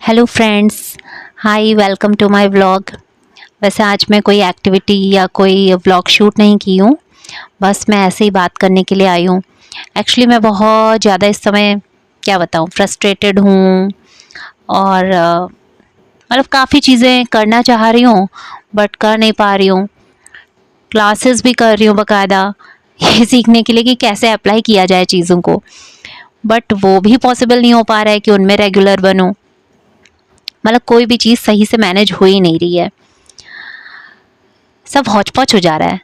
Hello friends, hi, welcome to my vlog. वैसे आज मैं कोई एक्टिविटी या कोई व्लॉग शूट नहीं की हूँ, बस मैं ऐसे ही बात करने के लिए आई हूँ। एक्चुअली मैं बहुत ज़्यादा इस समय क्या बताऊँ, फ्रस्ट्रेटेड हूँ और मतलब काफ़ी चीज़ें करना चाह रही हूँ बट कर नहीं पा रही हूँ। क्लासेस भी कर रही हूँ बाकायदा ये सीखने के लिए कि कैसे अप्लाई किया जाए चीज़ों को, बट वो भी पॉसिबल नहीं हो पा रहा है कि उनमें रेगुलर बनूँ। मतलब कोई भी चीज़ सही से मैनेज हो ही नहीं रही है, सब हौच-पौच हो जा रहा है।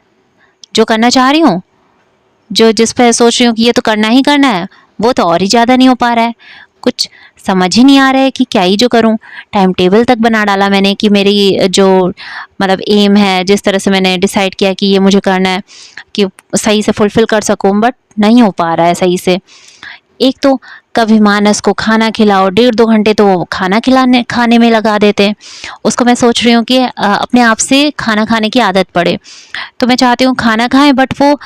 जो करना चाह रही हूँ, जो जिस पे सोच रही हूँ कि ये तो करना ही करना है, वो तो और ही ज़्यादा नहीं हो पा रहा है। कुछ समझ ही नहीं आ रहा है कि क्या ही जो करूँ। टाइम टेबल तक बना डाला मैंने कि मेरी जो मतलब एम है, जिस तरह से मैंने डिसाइड किया कि ये मुझे करना है कि सही से फुलफ़िल कर सकूँ, बट नहीं हो पा रहा है सही से। एक तो कभी मानस को खाना खिलाओ, 1.5-2 घंटे तो वो खाने में लगा देते हैं। उसको मैं सोच रही हूँ कि अपने आप से खाना खाने की आदत पड़े। तो मैं चाहती हूँ खाना खाएँ, बट वो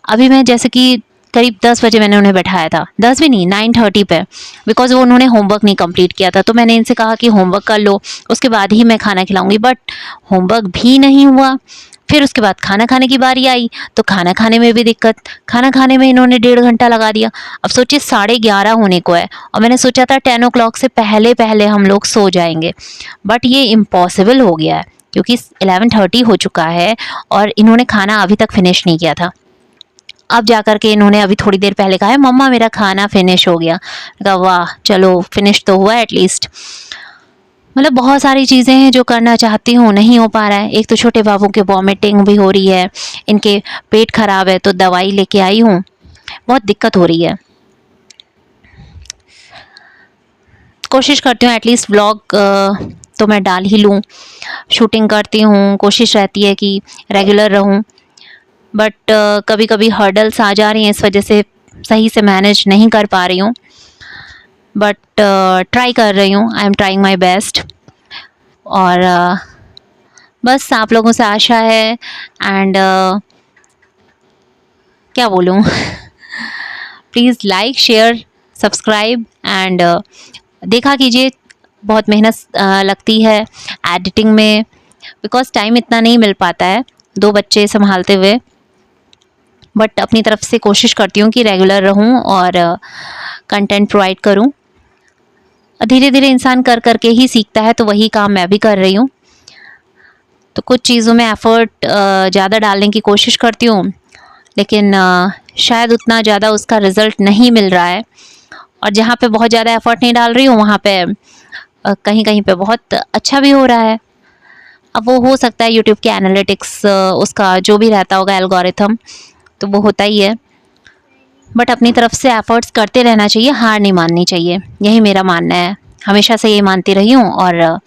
अभी मैं जैसे कि करीब 10 बजे मैंने उन्हें बैठाया था, 10 भी नहीं 9:30 पे, बिकॉज़ वो उन्होंने होमवर्क नहीं कंप्लीट किया था। तो मैंने इनसे कहा कि होमवर्क कर लो, उसके बाद ही मैं खाना खिलाऊँगी, बट होमवर्क भी नहीं हुआ। फिर उसके बाद खाना खाने की बारी आई, तो खाना खाने में भी दिक्कत, खाना खाने में इन्होंने 1.5 घंटा लगा दिया। अब सोचिए 11:30 होने को है और मैंने सोचा था 10 ओ क्लॉक से पहले-पहले हम लोग सो जाएँगे, बट ये इम्पॉसिबल हो गया है क्योंकि 11:30 हो चुका है और इन्होंने खाना अभी तक फिनिश नहीं किया था। अब जाकर के इन्होंने अभी थोड़ी देर पहले कहा है, मम्मा मेरा खाना फिनिश हो गया। मैंने कहा वाह! चलो फिनिश तो हुआ एटलीस्ट। मतलब बहुत सारी चीज़ें हैं जो करना चाहती हूँ, नहीं हो पा रहा है। एक तो छोटे बाबू के वॉमिटिंग भी हो रही है, इनके पेट खराब है तो दवाई लेके आई हूँ, बहुत दिक्कत हो रही है। कोशिश करती हूँ एटलीस्ट व्लॉग तो मैं डाल ही लूँ, शूटिंग करती हूँ, कोशिश रहती है कि रेगुलर रहूँ, बट कभी-कभी हर्डल्स आ जा रही हैं, इस वजह से सही से मैनेज नहीं कर पा रही हूँ, बट ट्राई कर रही हूँ, I am trying my best. और बस आप लोगों से आशा है एंड क्या बोलूँ please like, share, subscribe and देखा कीजिए। बहुत मेहनत लगती है एडिटिंग में, बिकॉज़ टाइम इतना नहीं मिल पाता है 2 बच्चे सँभालते हुए, बट अपनी तरफ से कोशिश करती हूँ कि रेगुलर रहूँ और कंटेंट प्रोवाइड करूँ। धीरे-धीरे इंसान कर कर के ही सीखता है, तो वही काम मैं भी कर रही हूँ। तो कुछ चीज़ों में एफ़र्ट ज़्यादा डालने की कोशिश करती हूँ, लेकिन शायद उतना ज़्यादा उसका रिज़ल्ट नहीं मिल रहा है, और जहाँ पे बहुत ज़्यादा एफ़र्ट नहीं डाल रही हूँ वहाँ पे कहीं-कहीं पे बहुत अच्छा भी हो रहा है। अब वो हो सकता है यूट्यूब के एनालिटिक्स, उसका जो भी रहता होगा एल्गोरिथम, तो वो होता ही है। बट अपनी तरफ से एफ़र्ट्स करते रहना चाहिए, हार नहीं माननी चाहिए, यही मेरा मानना है। हमेशा से ये मानती रही हूँ और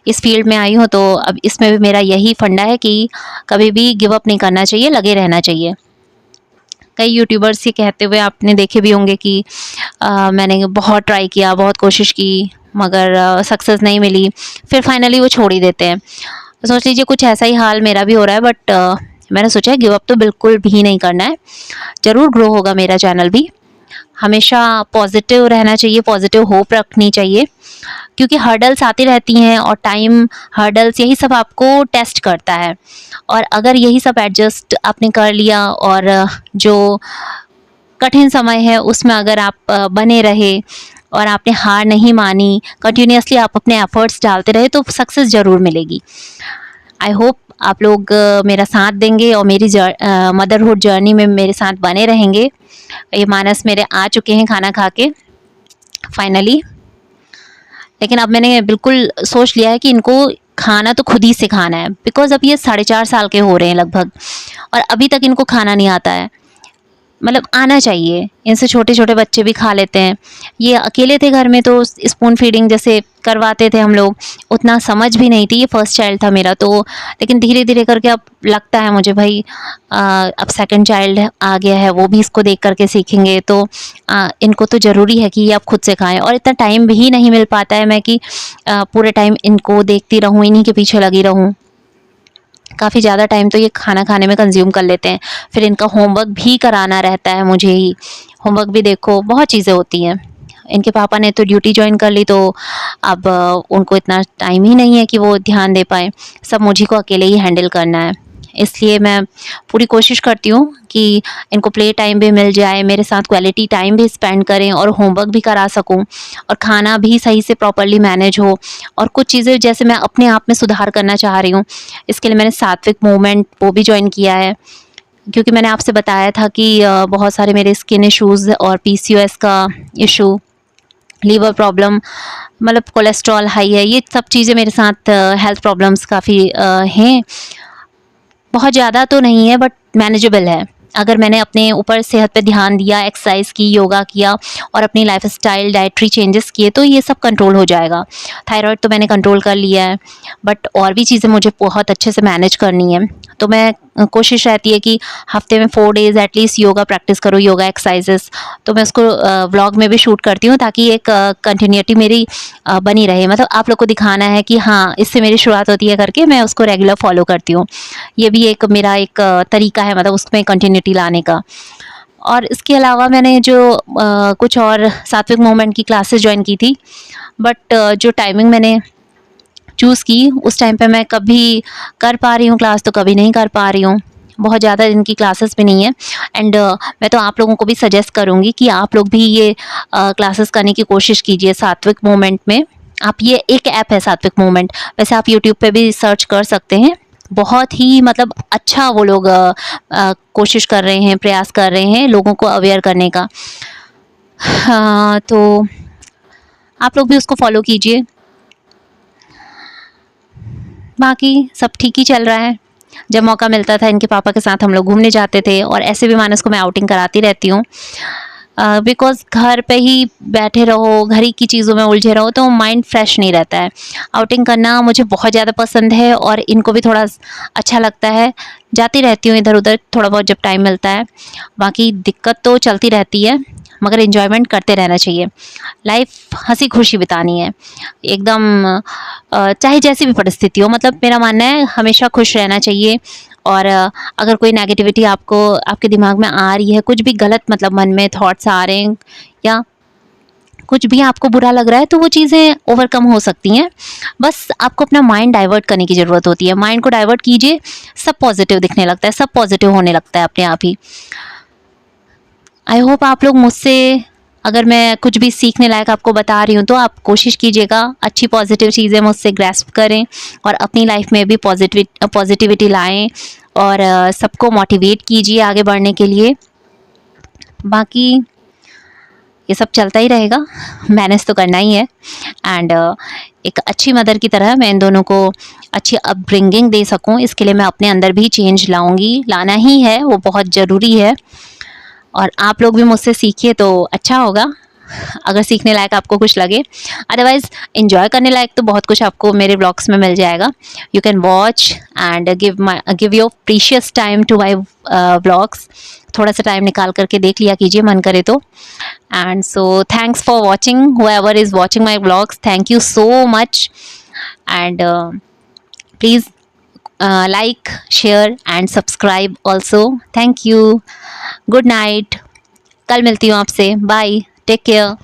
इस फ़ील्ड में आई हूँ, तो अब इसमें भी मेरा यही फंडा है कि कभी भी गिव अप नहीं करना चाहिए, लगे रहना चाहिए। कई यूट्यूबर्स ये कहते हुए आपने देखे भी होंगे कि मैंने बहुत ट्राई किया, बहुत कोशिश की, मगर सक्सेस नहीं मिली, फिर फाइनली वो छोड़ ही देते हैं। तो सोच लीजिए कुछ ऐसा ही हाल मेरा भी हो रहा है, बट मैंने सोचा है गिव अप तो बिल्कुल भी नहीं करना है। ज़रूर ग्रो होगा मेरा चैनल भी। हमेशा पॉज़िटिव रहना चाहिए, पॉज़िटिव होप रखनी चाहिए, क्योंकि हर्डल्स आती रहती हैं और टाइम, हर्डल्स, यही सब आपको टेस्ट करता है। और अगर यही सब एडजस्ट आपने कर लिया और जो कठिन समय है उसमें अगर आप बने रहे और आपने हार नहीं मानी, कंटिन्यूअसली आप अपने एफ़र्ट्स डालते रहे, तो सक्सेस ज़रूर मिलेगी। आई होप आप लोग मेरा साथ देंगे और मेरी मदरहुड जर्नी में मेरे साथ बने रहेंगे। ये मानस मेरे आ चुके हैं खाना खा के फाइनली, लेकिन अब मैंने बिल्कुल सोच लिया है कि इनको खाना तो खुद ही सिखाना है, बिकॉज़ अब ये 4.5 साल के हो रहे हैं लगभग और अभी तक इनको खाना नहीं आता है। मतलब आना चाहिए, इनसे छोटे-छोटे बच्चे भी खा लेते हैं। ये अकेले थे घर में तो स्पून फीडिंग जैसे करवाते थे हम लोग, उतना समझ भी नहीं थी, ये फर्स्ट चाइल्ड था मेरा तो, लेकिन धीरे-धीरे करके अब लगता है मुझे भाई अब सेकंड चाइल्ड आ गया है, वो भी इसको देख कर के सीखेंगे, तो इनको तो ज़रूरी है कि ये अब खुद से खाएँ, और इतना टाइम भी नहीं मिल पाता है मैं कि पूरे टाइम इनको देखती रहूँ, इन्हीं के पीछे लगी रहूँ। काफ़ी ज़्यादा टाइम तो ये खाना खाने में कंज्यूम कर लेते हैं। फिर इनका होमवर्क भी कराना रहता है मुझे ही। होमवर्क भी देखो, बहुत चीज़ें होती हैं। इनके पापा ने तो ड्यूटी ज्वाइन कर ली, तो अब उनको इतना टाइम ही नहीं है कि वो ध्यान दे पाएँ। सब मुझी को अकेले ही हैंडल करना है। इसलिए मैं पूरी कोशिश करती हूँ कि इनको प्ले टाइम भी मिल जाए, मेरे साथ क्वालिटी टाइम भी स्पेंड करें और होमवर्क भी करा सकूँ और खाना भी सही से प्रॉपर्ली मैनेज हो। और कुछ चीज़ें जैसे मैं अपने आप में सुधार करना चाह रही हूँ, इसके लिए मैंने सात्विक मूवमेंट वो भी जॉइन किया है। क्योंकि मैंने आपसे बताया था कि बहुत सारे मेरे स्किन इश्यूज़ और पीसीओएस का इशू, लीवर प्रॉब्लम, मतलब कोलेस्ट्रॉल हाई है, ये सब चीज़ें मेरे साथ हेल्थ प्रॉब्लम्स काफ़ी हैं। बहुत ज़्यादा तो नहीं है बट मैनेजेबल है। अगर मैंने अपने ऊपर सेहत पे ध्यान दिया, एक्सरसाइज की, योगा किया और अपनी लाइफस्टाइल डाइटरी चेंजेस किए तो ये सब कंट्रोल हो जाएगा। थायराइड तो मैंने कंट्रोल कर लिया है, बट और भी चीज़ें मुझे बहुत अच्छे से मैनेज करनी है। तो मैं कोशिश रहती है कि हफ्ते में 4 डेज़ एटलीस्ट योगा प्रैक्टिस करूँ, योगा एक्सरसाइजेस। तो मैं उसको व्लॉग में भी शूट करती हूँ ताकि एक कंटिन्यूटी मेरी बनी रहे। मतलब आप लोग को दिखाना है कि हाँ, इससे मेरी शुरुआत होती है करके मैं उसको रेगुलर फॉलो करती हूँ। ये भी एक मेरा एक तरीका है, मतलब उसमें कंटिन्यूटी लाने का। और इसके अलावा मैंने जो कुछ और सात्विक मूवमेंट की क्लासेस ज्वाइन की थी, बट जो टाइमिंग मैंने चूज़ की उस टाइम पे मैं कभी कर पा रही हूँ क्लास तो कभी नहीं कर पा रही हूँ। बहुत ज़्यादा इनकी क्लासेस भी नहीं है। एंड मैं तो आप लोगों को भी सजेस्ट करूँगी कि आप लोग भी ये क्लासेस करने की कोशिश कीजिए सात्विक मूवमेंट में। आप, ये एक ऐप है सात्विक मूवमेंट, वैसे आप यूट्यूब पे भी सर्च कर सकते हैं। बहुत ही मतलब अच्छा वो लोग कोशिश कर रहे हैं, प्रयास कर रहे हैं लोगों को अवेयर करने का। हाँ, तो आप लोग भी उसको फॉलो कीजिए। बाकी सब ठीक ही चल रहा है। जब मौका मिलता था इनके पापा के साथ हम लोग घूमने जाते थे और ऐसे भी मानस को मैं आउटिंग कराती रहती हूँ। बिकॉज़ घर पे ही बैठे रहो, घर ही की चीज़ों में उलझे रहो तो माइंड फ्रेश नहीं रहता है। आउटिंग करना मुझे बहुत ज़्यादा पसंद है और इनको भी थोड़ा अच्छा लगता है। जाती रहती हूँ इधर-उधर थोड़ा बहुत जब टाइम मिलता है। बाकी दिक्कत तो चलती रहती है, मगर एन्जॉयमेंट करते रहना चाहिए। लाइफ हँसी-खुशी बितानी है। एकदम चाहे जैसी भी परिस्थिति हो, मतलब मेरा मानना है हमेशा खुश रहना चाहिए। और अगर कोई नेगेटिविटी आपको आपके दिमाग में आ रही है, कुछ भी गलत मतलब मन में थॉट्स आ रहे हैं या कुछ भी आपको बुरा लग रहा है तो वो चीज़ें ओवरकम हो सकती हैं। बस आपको अपना माइंड डाइवर्ट करने की ज़रूरत होती है। माइंड को डाइवर्ट कीजिए, सब पॉजिटिव दिखने लगता है, सब पॉजिटिव होने लगता है अपने आप ही। आई होप आप लोग मुझसे, अगर मैं कुछ भी सीखने लायक आपको बता रही हूँ तो आप कोशिश कीजिएगा अच्छी पॉजिटिव चीज़ें मुझसे ग्रैस्प करें और अपनी लाइफ में भी पॉजिटिविटी लाएं और सबको मोटिवेट कीजिए आगे बढ़ने के लिए। बाकी ये सब चलता ही रहेगा, मैनेज तो करना ही है। एंड एक अच्छी मदर की तरह मैं इन दोनों को अच्छी अपब्रिंगिंग दे सकूं, इसके लिए मैं अपने अंदर भी चेंज लाऊंगी, लाना ही है, वो बहुत ज़रूरी है। और आप लोग भी मुझसे सीखिए तो अच्छा होगा, अगर सीखने लायक आपको कुछ लगे। अदरवाइज़ एंजॉय करने लायक तो बहुत कुछ आपको मेरे ब्लॉग्स में मिल जाएगा। You can watch and give your precious time to my blogs. थोड़ा सा टाइम निकाल करके देख लिया कीजिए मन करे तो। And so thanks for watching, whoever is watching my vlogs, thank you so much. And please like, share and subscribe also. Thank you. Good night. कल मिलती हूँ आपसे। Bye, take care.